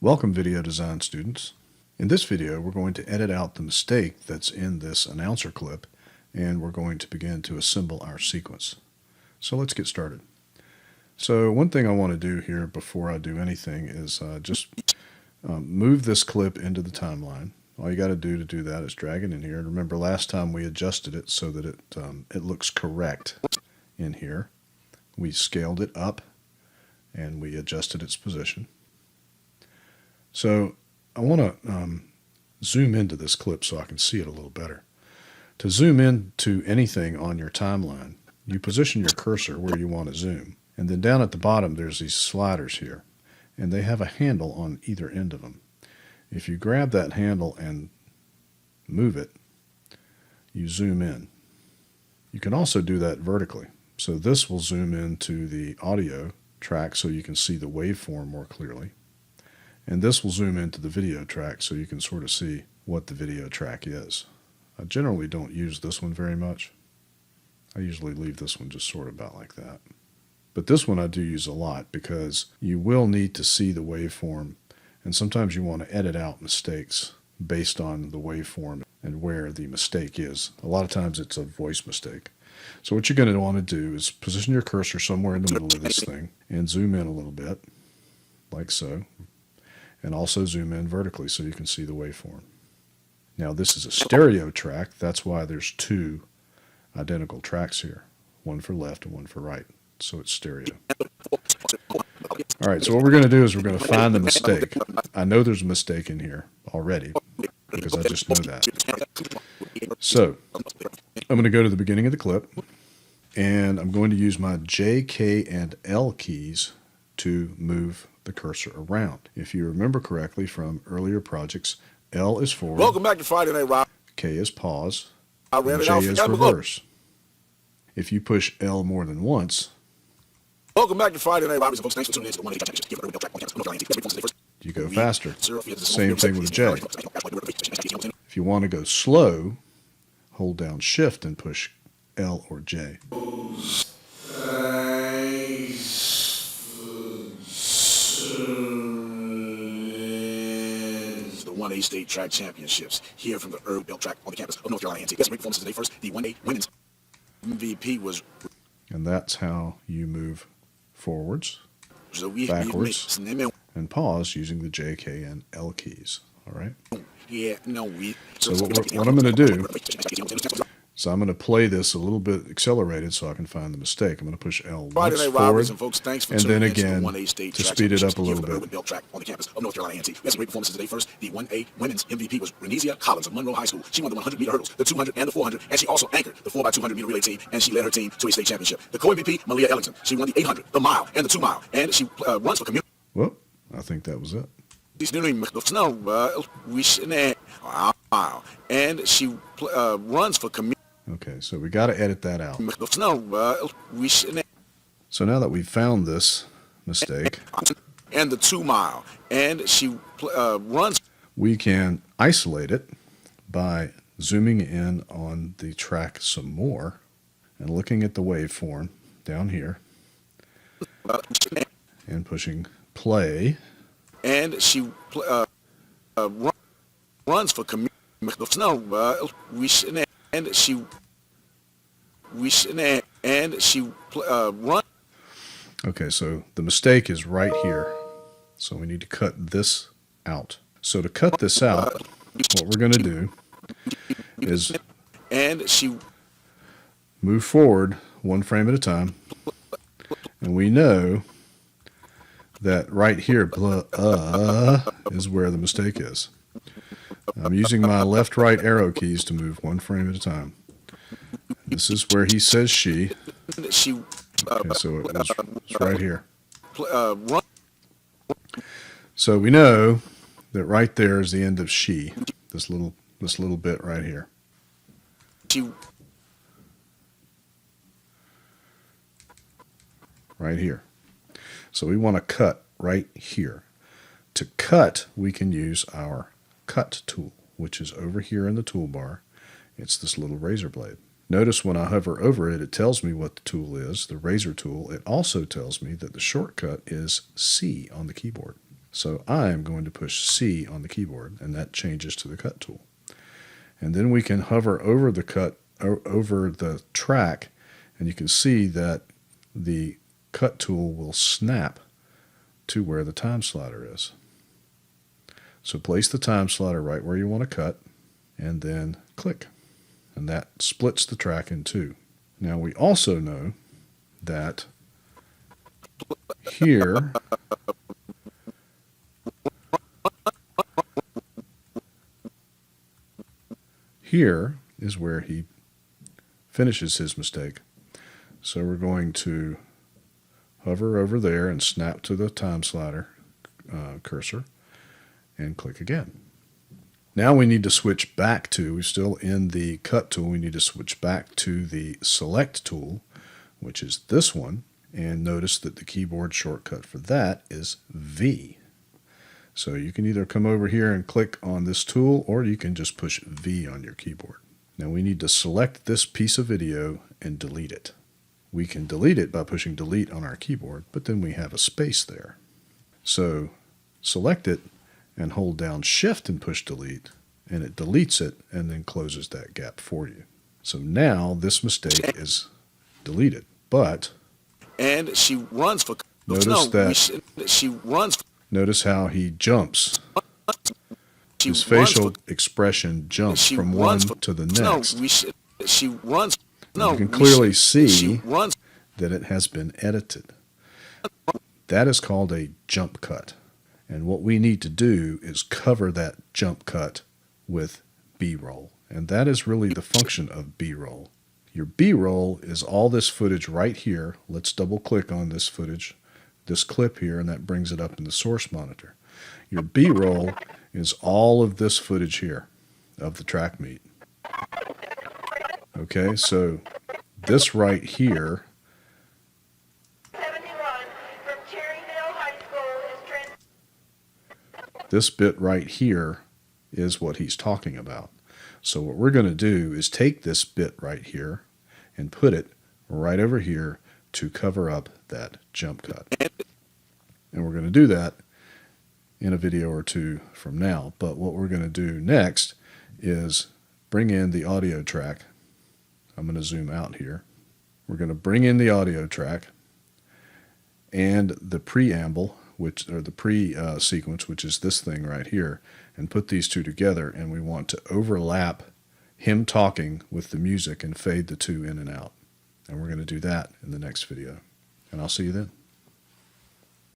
Welcome video design students. In this video we're going to edit out the mistake that's in this announcer clip and we're going to begin to assemble our sequence. So let's get started. So one thing I want to do here before I do anything is just move this clip into the timeline. All you got to do that is drag it in here. And remember last time we adjusted it so that it looks correct in here. We scaled it up and we adjusted its position. So I want to zoom into this clip so I can see it a little better. To zoom into anything on your timeline, you position your cursor where you want to zoom. And then down at the bottom there's these sliders here. And they have a handle on either end of them. If you grab that handle and move it, you zoom in. You can also do that vertically. So this will zoom into the audio track so you can see the waveform more clearly. And this will zoom into the video track so you can sort of see what the video track is. I generally don't use this one very much. I usually leave this one just sort of about like that. But this one I do use a lot because you will need to see the waveform, and sometimes you want to edit out mistakes based on the waveform and where the mistake is. A lot of times it's a voice mistake. So what you're going to want to do is position your cursor somewhere in the middle of this thing and zoom in a little bit, like so. And also zoom in vertically so you can see the waveform. Now this is a stereo track, that's why there's two identical tracks here, one for left and one for right, so it's stereo. Alright, so what we're going to do is we're going to find the mistake. I know there's a mistake in here already because I just know that. So I'm going to go to the beginning of the clip and I'm going to use my J, K, and L keys to move the cursor around. If you remember correctly from earlier projects, L is forward. Welcome back to Friday Night Rob. K is pause. And J is reverse. If you push L more than once, welcome back to Friday Night Rob. Thanks for tuning in to the 180 championship. You go faster. Same thing with J. If you want to go slow, hold down Shift and push L or J. The 1A State Track Championships here from the Irv Belt Track on the campus of North Carolina A&T. Best performances today first. The 1A women's MVP was. And that's how you move forwards, backwards, and pause using the J, K, and L keys. All right. Yeah. No. So what I'm going to do. So I'm going to play this a little bit accelerated so I can find the mistake. I'm going to push L once forward, and then again to speed it up a little bit. On the campus of North Carolina A&T. We had some great performances today. First, the 1A women's MVP was Renesia Collins of Monroe High School. She won the 100-meter hurdles, the 200 and the 400, and she also anchored the 4x200-meter relay team, and she led her team to a state championship. The co-MVP, Malia Ellington. She won the 800, the mile, and the 2 mile, and she runs for community. Well, I think that was it. And she runs for community. Okay, so we got to edit that out. So now that we've found this mistake, and the 2 mile, and she runs, we can isolate it by zooming in on the track some more and looking at the waveform down here and pushing play. And she runs for community. And she run. Okay, so the mistake is right here. So we need to cut this out. So to cut this out, what we're going to do is move forward one frame at a time. And we know that right here is where the mistake is. I'm using my left-right arrow keys to move one frame at a time. This is where he says she. Okay, so it's right here. So we know that right there is the end of she. This little bit right here. Right here. So we want to cut right here. To cut, we can use our cut tool, which is over here in the toolbar. It's this little razor blade. Notice when I hover over it, it tells me what the tool is, the razor tool. It also tells me that the shortcut is C on the keyboard. So I'm going to push C on the keyboard, and that changes to the cut tool. And then we can hover over the track, and you can see that the cut tool will snap to where the time slider is. So place the time slider right where you want to cut, and then click. And that splits the track in two. Now we also know that here is where he finishes his mistake. So we're going to hover over there and snap to the time slider cursor and click again. Now we need to switch back to, we're still in the cut tool, we need to switch back to the select tool, which is this one, and notice that the keyboard shortcut for that is V. So you can either come over here and click on this tool, or you can just push V on your keyboard. Now we need to select this piece of video and delete it. We can delete it by pushing delete on our keyboard, but then we have a space there. So select it and hold down Shift and push delete, and it deletes it and then closes that gap for you. So now this mistake is deleted, but and she runs for notice how he jumps. His facial expression jumps from one to the next. You can clearly see that it has been edited. That is called a jump cut. And what we need to do is cover that jump cut with B-roll. And that is really the function of B-roll. Your B-roll is all this footage right here. Let's double click on this footage, this clip here, and that brings it up in the source monitor. Your B-roll is all of this footage here of the track meet. Okay, so this right here, this bit right here is what he's talking about. So what we're going to do is take this bit right here and put it right over here to cover up that jump cut. And we're going to do that in a video or two from now. But what we're going to do next is bring in the audio track. I'm going to zoom out here. We're going to bring in the audio track and the preamble, or the pre-sequence, which is this thing right here, and put these two together, and we want to overlap him talking with the music and fade the two in and out. And we're going to do that in the next video. And I'll see you then.